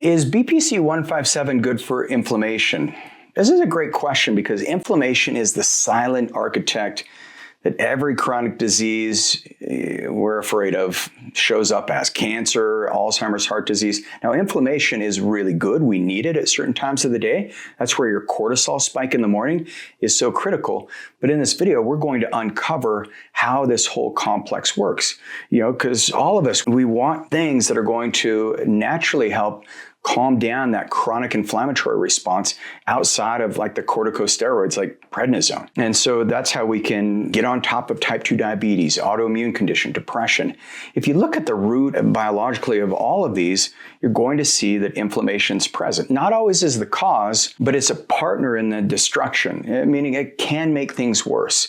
Is BPC-157 good for inflammation? This is a great question because inflammation is the silent architect that every chronic disease we're afraid of shows up as: cancer, Alzheimer's, heart disease. Now, inflammation is really good. We need it at certain times of the day. That's where your cortisol spike in the morning is so critical. But in this video, we're going to uncover how this whole complex works. Because all of us, we want things that are going to naturally help calm down that chronic inflammatory response outside of like the corticosteroids like prednisone. And so that's how we can get on top of type 2 diabetes, autoimmune condition, depression. If you look at the root biologically of all of these, you're going to see that inflammation is present. Not always is the cause, but it's a partner in the destruction, meaning it can make things worse,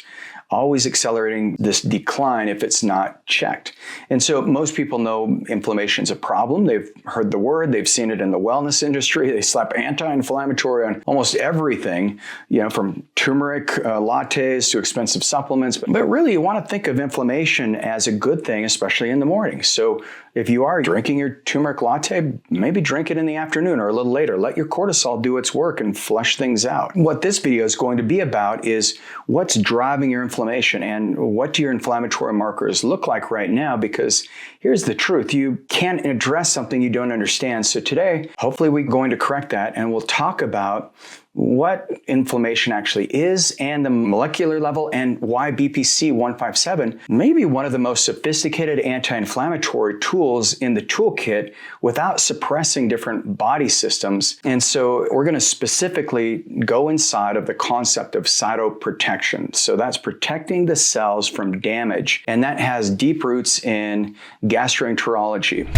always accelerating this decline if it's not checked. And so most people know inflammation is a problem. They've heard the word, they've seen it in the wellness industry. They slap anti-inflammatory on almost everything, from turmeric lattes to expensive supplements. But really, you want to think of inflammation as a good thing, especially in the morning. So if you are drinking your turmeric latte, maybe drink it in the afternoon or a little later. Let your cortisol do its work and flush things out. What this video is going to be about is what's driving your inflammation and what do your inflammatory markers look like right now, because here's the truth. You can't address something you don't understand. So today, hopefully we're going to correct that, and we'll talk about what inflammation actually is and the molecular level, and why BPC-157 may be one of the most sophisticated anti-inflammatory tools in the toolkit without suppressing different body systems. And so we're going to specifically go inside of the concept of cytoprotection. So that's protecting the cells from damage, and that has deep roots in gastroenterology.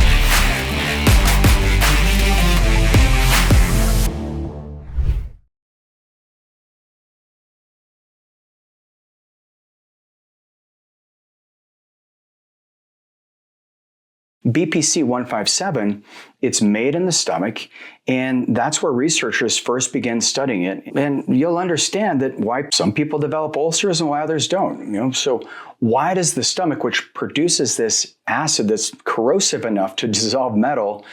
BPC-157, it's made in the stomach, and that's where researchers first began studying it. And you'll understand that why some people develop ulcers and why others don't. So why does the stomach, which produces this acid that's corrosive enough to dissolve metal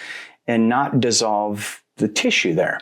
and not dissolve the tissue there?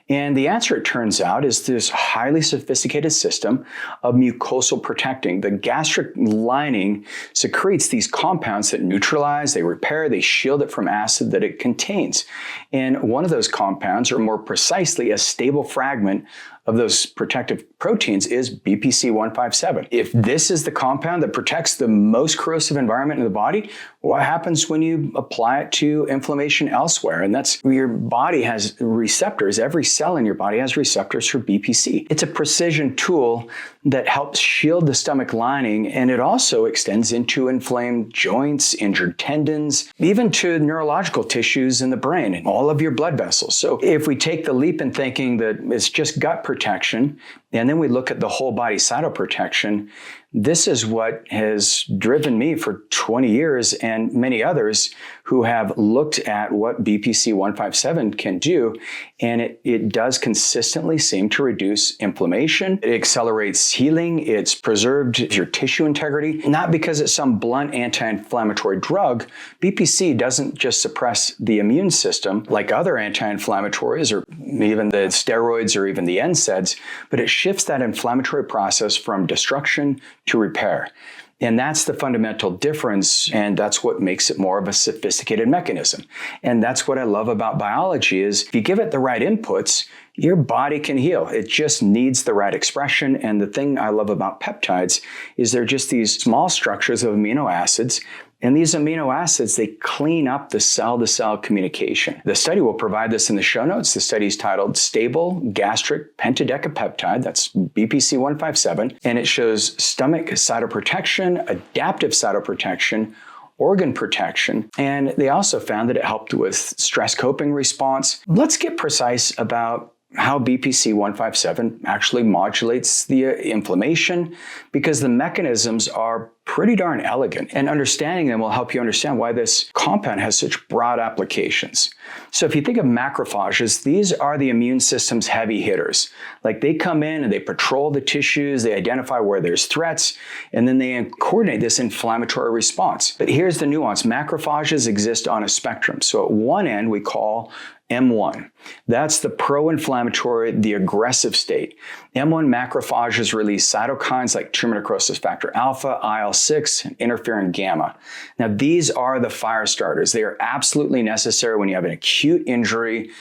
And the answer, it turns out, is this highly sophisticated system of mucosal protecting. The gastric lining secretes these compounds that neutralize, they repair, they shield it from acid that it contains. And one of those compounds, or more precisely, a stable fragment of those protective proteins, is BPC-157. If this is the compound that protects the most corrosive environment in the body, what happens when you apply it to inflammation elsewhere? And that's where your body has receptors. Every cell in your body has receptors for BPC. It's a precision tool that helps shield the stomach lining, and it also extends into inflamed joints, injured tendons, even to neurological tissues in the brain and all of your blood vessels. So if we take the leap in thinking that it's just gut protection, and then we look at the whole body cytoprotection, this is what has driven me for 20 years and many others who have looked at what BPC-157 can do, and it does consistently seem to reduce inflammation. It accelerates healing. It's preserved your tissue integrity, not because it's some blunt anti-inflammatory drug. BPC doesn't just suppress the immune system like other anti-inflammatories or even the steroids or even the NSAIDs, but it shifts that inflammatory process from destruction to repair. And that's the fundamental difference, and that's what makes it more of a sophisticated mechanism. And that's what I love about biology is if you give it the right inputs, your body can heal. It just needs the right expression. And the thing I love about peptides is they're just these small structures of amino acids. And these amino acids, they clean up the cell-to-cell communication. The study will provide this in the show notes. The study is titled Stable Gastric Pentadecapeptide, that's BPC-157, and it shows stomach cytoprotection, adaptive cytoprotection, organ protection, and they also found that it helped with stress coping response. Let's get precise about how BPC-157 actually modulates the inflammation, because the mechanisms are pretty darn elegant, and understanding them will help you understand why this compound has such broad applications. So if you think of macrophages, these are the immune system's heavy hitters. Like, they come in and they patrol the tissues, they identify where there's threats, and then they coordinate this inflammatory response. But here's the nuance. Macrophages exist on a spectrum. So at one end, we call M1. That's the pro-inflammatory, the aggressive state. M1 macrophages release cytokines like tumor necrosis factor alpha, IL-6, and interferon gamma. Now, these are the fire starters. They are absolutely necessary when you have an acute injury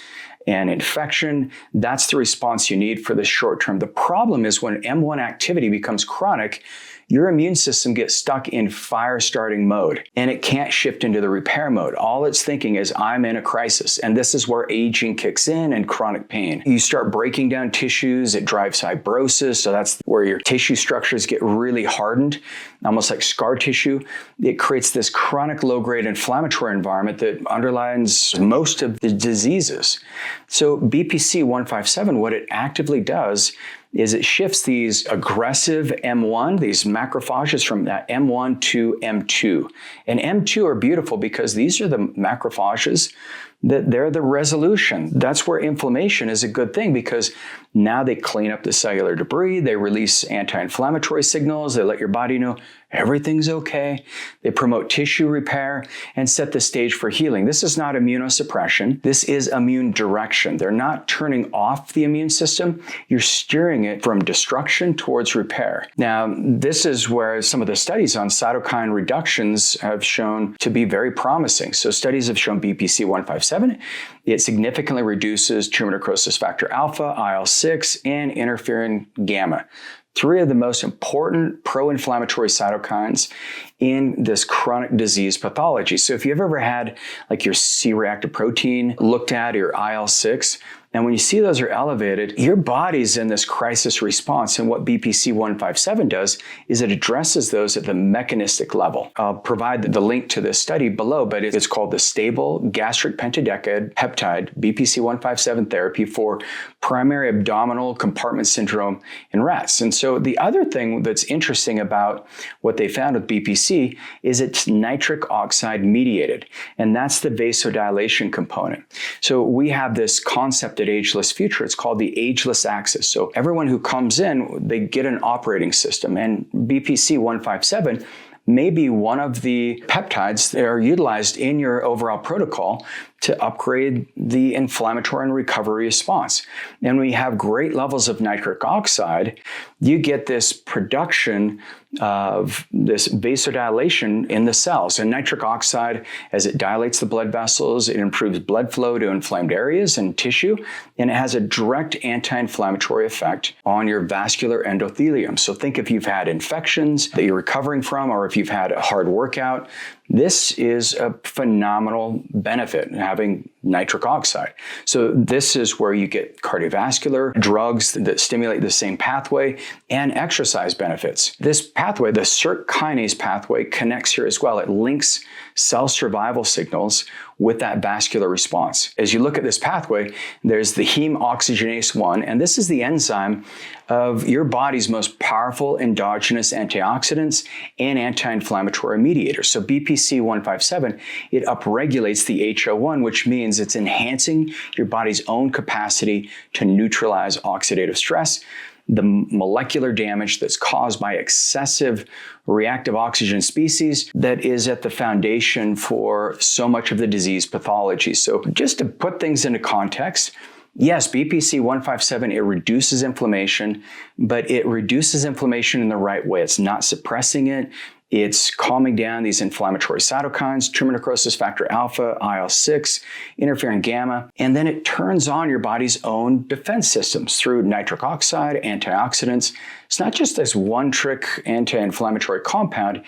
and infection. That's the response you need for the short term. The problem is when M1 activity becomes chronic, your immune system gets stuck in fire starting mode and it can't shift into the repair mode. All it's thinking is, I'm in a crisis. And this is where aging kicks in and chronic pain. You start breaking down tissues, it drives fibrosis. So that's where your tissue structures get really hardened, almost like scar tissue. It creates this chronic low-grade inflammatory environment that underlines most of the diseases. So BPC-157, what it actively does is it shifts these aggressive M1, these macrophages from that M1 to M2. And M2 are beautiful because these are the macrophages that they're the resolution. That's where inflammation is a good thing because now they clean up the cellular debris, they release anti-inflammatory signals, they let your body know everything's okay. They promote tissue repair and set the stage for healing. This is not immunosuppression. This is immune direction. They're not turning off the immune system. You're steering it from destruction towards repair. Now, this is where some of the studies on cytokine reductions have shown to be very promising. So studies have shown BPC-157, it significantly reduces tumor necrosis factor alpha, IL-6, and interferon gamma. Three of the most important pro-inflammatory cytokines in this chronic disease pathology. So if you've ever had like your C-reactive protein looked at, your IL-6, and when you see those are elevated, your body's in this crisis response. And what BPC-157 does is it addresses those at the mechanistic level. I'll provide the link to this study below, but it's called the stable gastric pentadecade peptide BPC-157 therapy for primary abdominal compartment syndrome in rats. And so the other thing that's interesting about what they found with BPC is it's nitric oxide mediated, and that's the vasodilation component. So we have this concept at Ageless Future. It's called the ageless axis. So everyone who comes in, they get an operating system, and BPC-157 may be one of the peptides that are utilized in your overall protocol to upgrade the inflammatory and recovery response. And when you have great levels of nitric oxide, you get this production of this vasodilation in the cells. And nitric oxide, as it dilates the blood vessels, it improves blood flow to inflamed areas and tissue, and it has a direct anti-inflammatory effect on your vascular endothelium. So think if you've had infections that you're recovering from, or if you've had a hard workout, this is a phenomenal benefit, having nitric oxide. So this is where you get cardiovascular drugs that stimulate the same pathway and exercise benefits. This pathway, the Syrt kinase pathway, connects here as well. It links cell survival signals with that vascular response. As you look at this pathway, there's the heme oxygenase 1, and this is the enzyme of your body's most powerful endogenous antioxidants and anti-inflammatory mediators. So BPC-157, it upregulates the HO1, which means it's enhancing your body's own capacity to neutralize oxidative stress, the molecular damage that's caused by excessive reactive oxygen species that is at the foundation for so much of the disease pathology. So just to put things into context, yes, BPC-157, it reduces inflammation, but it reduces inflammation in the right way. It's not suppressing it. It's calming down these inflammatory cytokines, tumor necrosis factor alpha, IL-6, interferon gamma, and then it turns on your body's own defense systems through nitric oxide, antioxidants. It's not just this one-trick anti-inflammatory compound.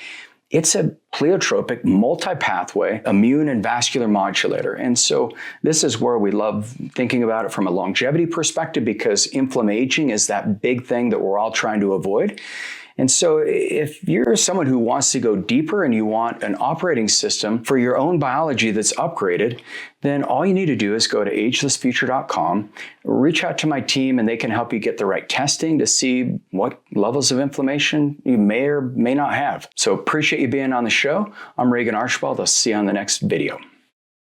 It's a pleiotropic, multi-pathway, immune and vascular modulator. And so this is where we love thinking about it from a longevity perspective, because inflammaging is that big thing that we're all trying to avoid. And so if you're someone who wants to go deeper and you want an operating system for your own biology that's upgraded, then all you need to do is go to agelessfuture.com, reach out to my team, and they can help you get the right testing to see what levels of inflammation you may or may not have. So appreciate you being on the show. I'm Regan Archibald. I'll see you on the next video.